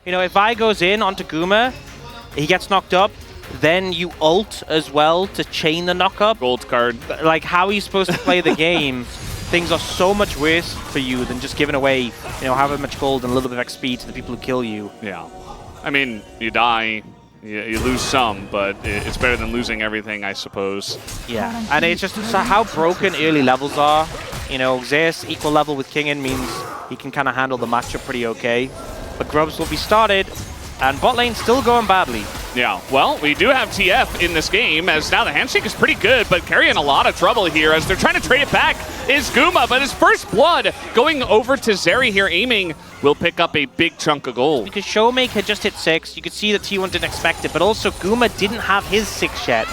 You know, if Vi goes in onto Guma, he gets knocked up, then you ult as well to chain the knock-up. Gold card. Like, how are you supposed to play the game? Things are so much worse for you than just giving away, you know, however much gold and a little bit of XP to the people who kill you. Yeah. I mean, you die, you lose some, but it's better than losing everything, I suppose. Yeah, and it's just how broken early levels are. You know, Zeus equal level with Kingen means he can kind of handle the matchup pretty okay. But Grubs will be started, and bot lane still going badly. Yeah, well, we do have TF in this game, as now the handshake is pretty good, but carrying a lot of trouble here as they're trying to trade it back is Guma, but his first blood going over to Zeri here, aiming, will pick up a big chunk of gold. Because Showmake had just hit 6, you could see that T1 didn't expect it, but also Guma didn't have his 6 yet.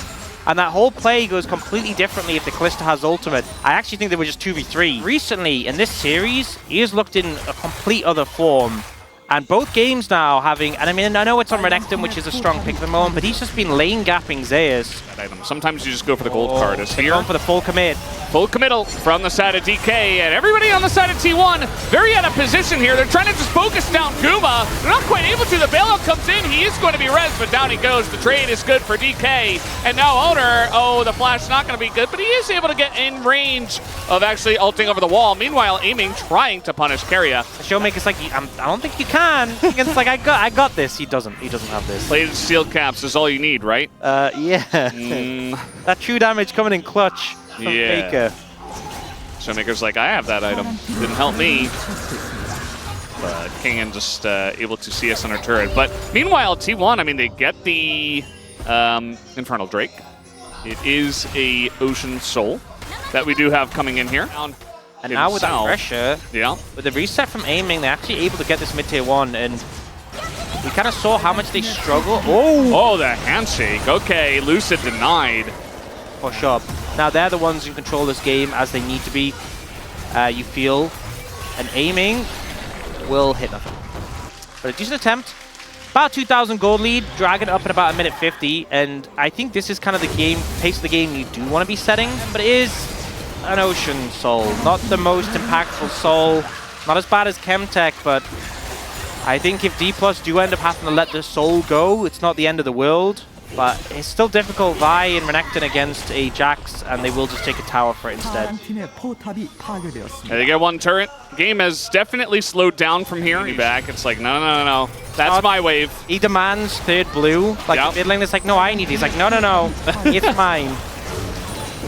And that whole play goes completely differently if the Kalista has ultimate. I actually think they were just 2v3. Recently, in this series, he has looked in a complete other form. And both games now having, and I mean, I know it's on Renekton, which is a strong pick at the moment, but he's just been lane gapping Zeus. Sometimes you just go for the gold card. Is here. Going for the full commit. Full committal from the side of DK, and everybody on the side of T1 very out of position here. They're trying to just focus down Guma. They're not quite able to. The bailout comes in. He is going to be res, but down he goes. The trade is good for DK. And now Owner, oh, the flash not going to be good, but he is able to get in range of actually ulting over the wall. Meanwhile, aiming, trying to punish Keria. Showmaker's like, I don't think you can. It's like, I got this. He doesn't have this. Plated steel caps is all you need, right? Yeah. That true damage coming in clutch from Faker. Showmaker's like, I have that item. Didn't help me. But Kingen just able to see us on our turret. But meanwhile, T1, I mean, they get the Infernal Drake. It is a Ocean Soul that we do have coming in here. And now with that pressure, with the reset from aiming, they're actually able to get this mid-tier 1, and we kind of saw how much they struggle. Oh, the handshake. Okay, Lucid denied. Push up. Now they're the ones who control this game as they need to be. You feel, and aiming will hit nothing. But a decent attempt. About 2,000 gold lead, dragging up at about 1:50, and I think this is kind of the pace of the game you do want to be setting, but it is an Ocean Soul. Not the most impactful Soul, not as bad as Chemtech, but I think if Dplus do end up having to let the Soul go, it's not the end of the world. But it's still difficult. Vi and Renekton against a Jax, and they will just take a tower for it instead. They get one turret. Game has definitely slowed down from here. Back, it's like, no. That's my wave. He demands third blue. Like, mid lane is like, no, I need it. He's like, no. It's mine.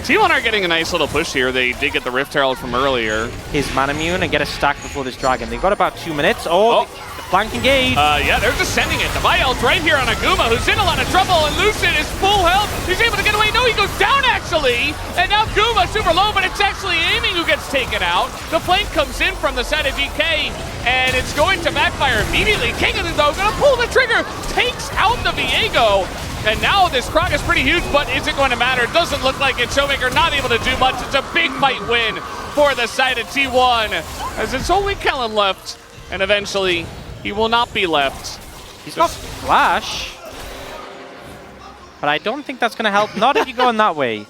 T1 are getting a nice little push here. They did get the Rift Herald from earlier. His mana immune and get a stack before this dragon. They've got about 2 minutes. The flank engage. Yeah, they're just sending it. The Vi right here on Aguma, who's in a lot of trouble, and Lucid is full health. He's able to get away. No, he goes down, actually. And now Guma super low, but it's actually aiming who gets taken out. The flank comes in from the side of DK, and it's going to backfire immediately. Kingen, though, going to pull the trigger. Takes out the Viego. And now this Krog is pretty huge, but is it going to matter? Doesn't look like it. Showmaker not able to do much. It's a big fight win for the side of T1, as it's only Kellen left, and eventually he will not be left. He's got flash, but I don't think that's going to help. Not if you're going that way.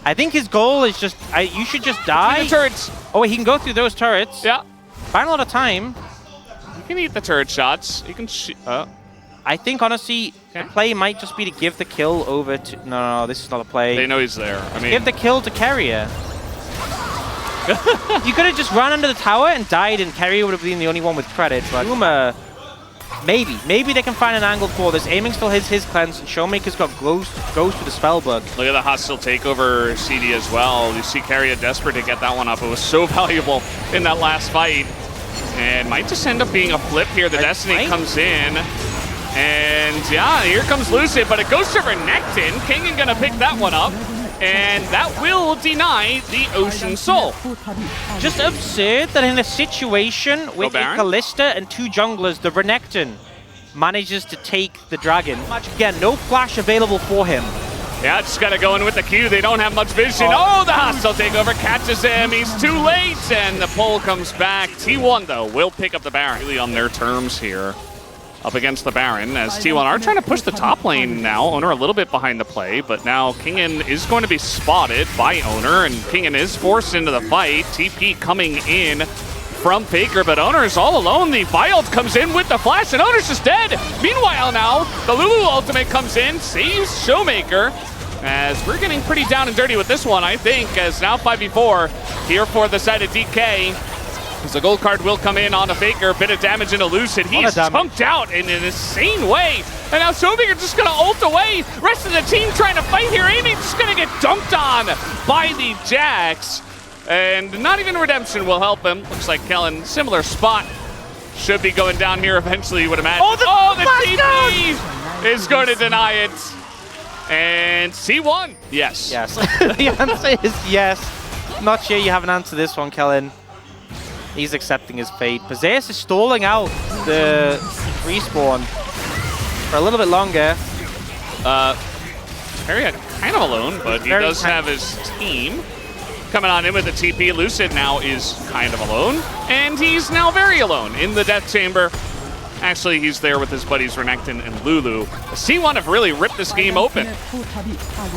I think his goal is just, you should just die. The turrets. Oh, he can go through those turrets. Yeah. Find a lot of time. You can eat the turret shots. You can shoot. I think, honestly, the play might just be to give the kill over to... No, this is not a play. They know he's there. I mean, give the kill to Keria. You could have just run under the tower and died, and Keria would have been the only one with credit. But Uma, maybe they can find an angle for this. Aiming still his cleanse, and Showmaker's got Ghost with the Spellbook. Look at the hostile takeover CD as well. You see Keria desperate to get that one up. It was so valuable in that last fight. And might just end up being a flip here. The Destiny comes in. And yeah, here comes Lucid, but it goes to Renekton. Kingen gonna pick that one up, and that will deny the Ocean Soul. Just absurd that in a situation with a Kalista and 2 junglers, the Renekton manages to take the dragon. Again, no flash available for him. Yeah, just gotta go in with the Q. They don't have much vision. Oh, the hostile takeover catches him. He's too late, and the pull comes back. T1, though, will pick up the Baron. Really on their terms here. Up against the Baron, as T1 are trying to push the top lane now. Owner a little bit behind the play, but now Kingen is going to be spotted by Owner, and Kingen is forced into the fight. TP coming in from Faker, but Owner's all alone. The Wild comes in with the flash, and Owner's just dead. Meanwhile now, the Lulu ultimate comes in, saves Showmaker, as we're getting pretty down and dirty with this one, I think, as now 5v4 here for the side of DK. As the gold card will come in on a Faker, bit of damage into Lucid. He's chunked out in an insane way. And now Showmaker just gonna ult away. Rest of the team trying to fight here. Aiming just gonna get dunked on by the Jax. And not even Redemption will help him. Looks like Kellen, similar spot. Should be going down here eventually, you would imagine. Oh, the TP is going to deny it. And C1, yes. Yes, the answer is yes. Not sure you have an answer to this one, Kellen. He's accepting his fate. Possess is stalling out the respawn for a little bit longer. Very kind of alone, but he does have his team coming on in with the TP. Lucid now is kind of alone, and he's now very alone in the death chamber. Actually, he's there with his buddies Renekton and Lulu. The C1 have really ripped this game open.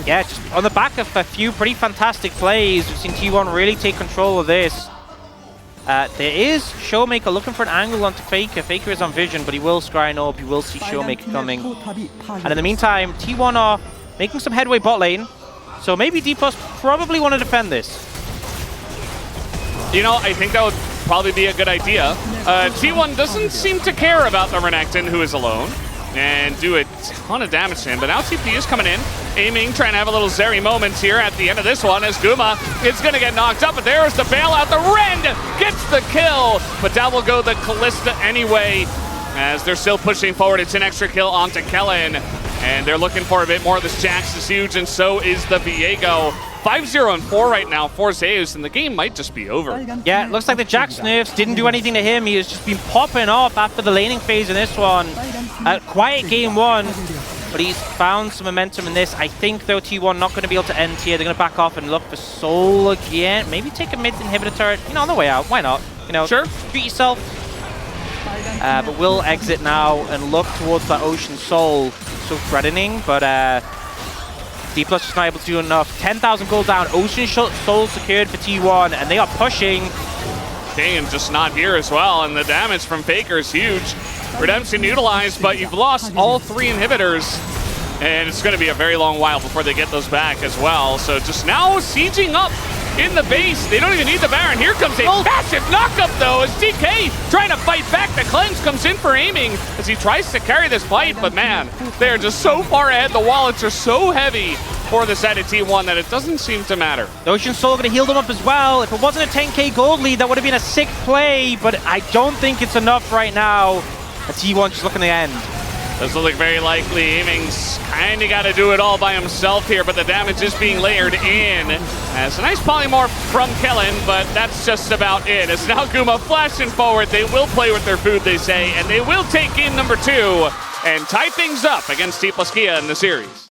Yeah, just on the back of a few pretty fantastic plays, we've seen T1 really take control of this. There is Showmaker looking for an angle onto Faker. Faker is on vision, but he will scry up. He will see Showmaker coming. And in the meantime, T1 are making some headway bot lane. So maybe Dplus probably want to defend this. You know, I think that would probably be a good idea. T1 doesn't seem to care about the Renekton, who is alone, and do a ton of damage to him. But now TP is coming in, aiming, trying to have a little Zeri moment here at the end of this one as Guma is going to get knocked up. But there's the bailout. The Rend gets the kill, but down will go the Kalista anyway, as they're still pushing forward. It's an extra kill onto Kellen, and they're looking for a bit more. This Jax is huge, and so is the Viego. 5-0-4 right now for Zeus, and the game might just be over. Yeah, it looks like the Jax nerfs didn't do anything to him. He has just been popping off after the laning phase in this one. Quiet game one, but he's found some momentum in this. I think, though, T1 not going to be able to end here. They're going to back off and look for Soul again. Maybe take a mid inhibitor turret, you know, on the way out. Why not? You know, sure. Treat yourself. But we'll exit now and look towards that Ocean Soul. So threatening, but Dplus is not able to do enough. 10,000 gold down. Ocean Soul secured for T1, and they are pushing. King just not here as well, and the damage from Faker is huge. Redemption utilized, but you've lost all 3 inhibitors, and it's going to be a very long while before they get those back as well. So just now sieging up in the base. They don't even need the Baron. Here comes a massive knockup, though, as DK trying to fight back. The Cleanse comes in for aiming as he tries to carry this fight, but man, they're just so far ahead. The wallets are so heavy for the side of T1 that it doesn't seem to matter. The Ocean Soul going to heal them up as well. If it wasn't a 10k gold lead, that would have been a sick play, but I don't think it's enough right now. A T1 just looking to end. Doesn't look very likely. Aiming's kind of got to do it all by himself here, but the damage is being layered in. As a nice polymorph from Kellen, but that's just about it. As now Guma flashing forward. They will play with their food, they say, and they will take in number 2 and tie things up against Dplus Kia in the series.